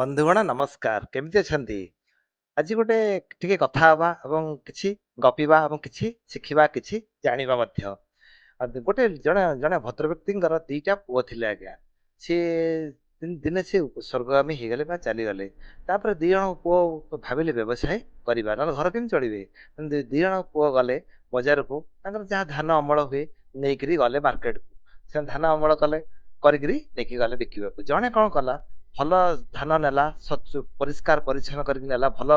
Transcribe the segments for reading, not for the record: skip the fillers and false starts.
ବନ୍ଧୁଗଣ ନମସ୍କାର। କେମିତି ଅଛନ୍ତି? ଆଜି ଗୋଟେ ଟିକେ କଥା ହବା ଏବଂ କିଛି ଗପିବା ଏବଂ କିଛି ଶିଖିବା କିଛି ଜାଣିବା ମଧ୍ୟ। ଗୋଟେ ଜଣେ ଜଣେ ଭଦ୍ର ବ୍ୟକ୍ତିଙ୍କର ଦିଟା ପୁଅ ଥିଲେ ଆଜ୍ଞା। ସିଏ ଦିନେ ସିଏ ସ୍ୱର୍ଗଗାମୀ ହେଇଗଲେ ବା ଚାଲିଗଲେ। ତାପରେ ଦି ଜଣ ପୁଅ ଭାବିଲେ ବ୍ୟବସାୟ କରିବା, ନହେଲେ ଘର କେମିତି ଚଳିବେ। ଦି ଜଣ ପୁଅ ଗଲେ ବଜାରକୁ, ତାଙ୍କର ଯାହା ଧାନ ଅମଳ ହୁଏ ନେଇକିରି ଗଲେ ମାର୍କେଟକୁ। ସେ ଧାନ ଅମଳ କଲେ, କରିକିରି ନେଇକି ଗଲେ ବିକିବାକୁ। ଜଣେ କଣ କଲା, ଭଲ ଧାନ ନେଲା, ପରିଷ୍କାର ପରିଚ୍ଛନ୍ନ କରିକି ନେଲା, ଭଲ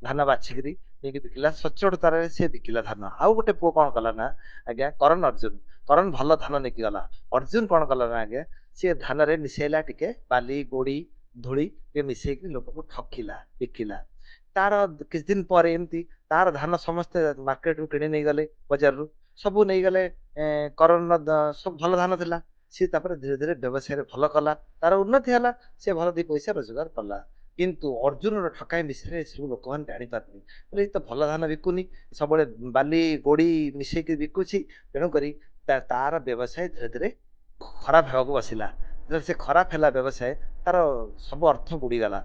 ଧାନ ବାଛିକିରି ନେଇକି ବିକିଲା, ସଚ୍ଚୋଟତାରେ ସେ ବିକିଲା ଧାନ। ଆଉ ଗୋଟେ ପୁଅ କଣ କଲା ନା ଆଜ୍ଞା, କରଣ ଅର୍ଜୁନ। କରଣ ଭଲ ଧାନ ନେଇକି ଗଲା। ଅର୍ଜୁନ କଣ କଲା ନା ଆଜ୍ଞା, ସିଏ ଧାନରେ ମିଶେଇଲା ଟିକେ ବାଲି ଗୋଡି ଧୂଳି ଟିକେ ମିଶେଇକି ଲୋକକୁ ଠକିଲା, ବିକିଲା। ତାର କିଛି ଦିନ ପରେ ଏମିତି ତାର ଧାନ ସମସ୍ତେ ମାର୍କେଟରୁ କିଣି ନେଇଗଲେ, ବଜାରରୁ ସବୁ ନେଇଗଲେ। କରଣ ସବୁ ଭଲ ଧାନ ଥିଲା। ସିଏ ତାପରେ ଧୀରେ ଧୀରେ ବ୍ୟବସାୟରେ ଭଲ କଲା, ତାର ଉନ୍ନତି ହେଲା, ସେ ଭଲ ଦି ପଇସା ରୋଜଗାର କଲା। କିନ୍ତୁ ଅର୍ଜୁନର ଠକାମି ବିଷୟରେ ସବୁ ଲୋକମାନେ ଜାଣିପାରନ୍ତି। ଏ ତ ଭଲ ଧାନ ବିକୁନି, ସବୁବେଳେ ବାଲି ଗୋଡି ମିଶେଇକି ବିକୁଛି। ତେଣୁକରି ତାର ବ୍ୟବସାୟ ଧୀରେ ଧୀରେ ଖରାପ ହେବାକୁ ବସିଲା। ଯେତେବେଳେ ସେ ଖରାପ ହେଲା ବ୍ୟବସାୟ, ତାର ସବୁ ଅର୍ଥ ବୁଡିଗଲା।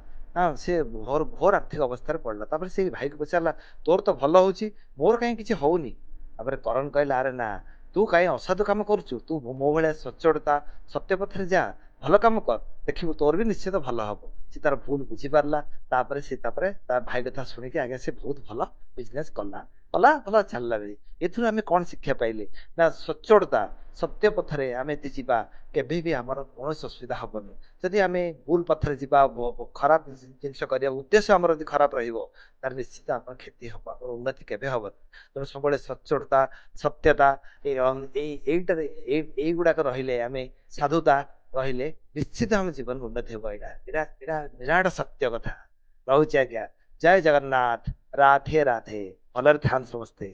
ସେ ଘୋର ଘୋର ଆର୍ଥିକ ଅବସ୍ଥାରେ ପଡିଲା। ତାପରେ ସେ ଭାଇକୁ ପଚାରିଲା, ତୋର ତ ଭଲ ହଉଛି, ମୋର କାହିଁ କିଛି ହଉନି? ତାପରେ କରଣ କହିଲା, ଆରେ ନା, ତୁ କାହିଁ ଅସାଧୁ କାମ କରୁଛୁ? ତୁ ମୋ ଭଳିଆ ସଚ୍ଚୋଟତା ସତ୍ୟ ପଥରେ ଯା, ଭଲ କାମ କର, ଦେଖିବୁ ତୋର ବି ନିଶ୍ଚିତ ଭଲ ହବ। ସେ ତାର ଭୁଲ ବୁଝିପାରିଲା। ତାପରେ ତା ଭାଇ କଥା ଶୁଣିକି ଆଜ୍ଞା ସେ ବହୁତ ଭଲ ବିଜନେସ କଲା, କଲା ଭଲ ଚାଲିଲା ବି। ଏଥିରୁ ଆମେ କଣ ଶିକ୍ଷା ପାଇଲେ ନା, ସଚ୍ଚୋଟତା ସତ୍ୟ ପଥରେ ଆମେ ଯଦି ଯିବା, କେବେ ବି ଆମର କୌଣସି ଅସୁବିଧା ହବନି। ଯଦି ଆମେ ଭୁଲ ପଥରେ ଯିବା, ଖରାପ ଜିନିଷ କରିବା, ଉଦ୍ଦେଶ୍ୟ ଆମର ଯଦି ଖରାପ ରହିବ, ତାହେଲେ ନିଶ୍ଚିତ ଆମର କ୍ଷତି ହବ, ଆମର ଉନ୍ନତି କେବେ ହବନି। ତେଣୁ ସବୁବେଳେ ସଚ୍ଚୋଟତା, ସତ୍ୟତା, ଏଇଟାରେ ଏଇଗୁଡାକ ରହିଲେ, ଆମେ ସାଧୁତା ରହିଲେ, ନିଶ୍ଚିତ ଆମ ଜୀବନ ଉନ୍ନତି ହେବ। ଏଇଟା ଏଇଟା ଏଇଟା ବିରାଟ ସତ୍ୟ କଥା। ରହୁଛି ଆଜ୍ଞା। ଜୟ ଜଗନ୍ନାଥ। ରାଧେ ରାଧେ। ଭଲରେ ଥାଆନ୍ତୁ ସମସ୍ତେ।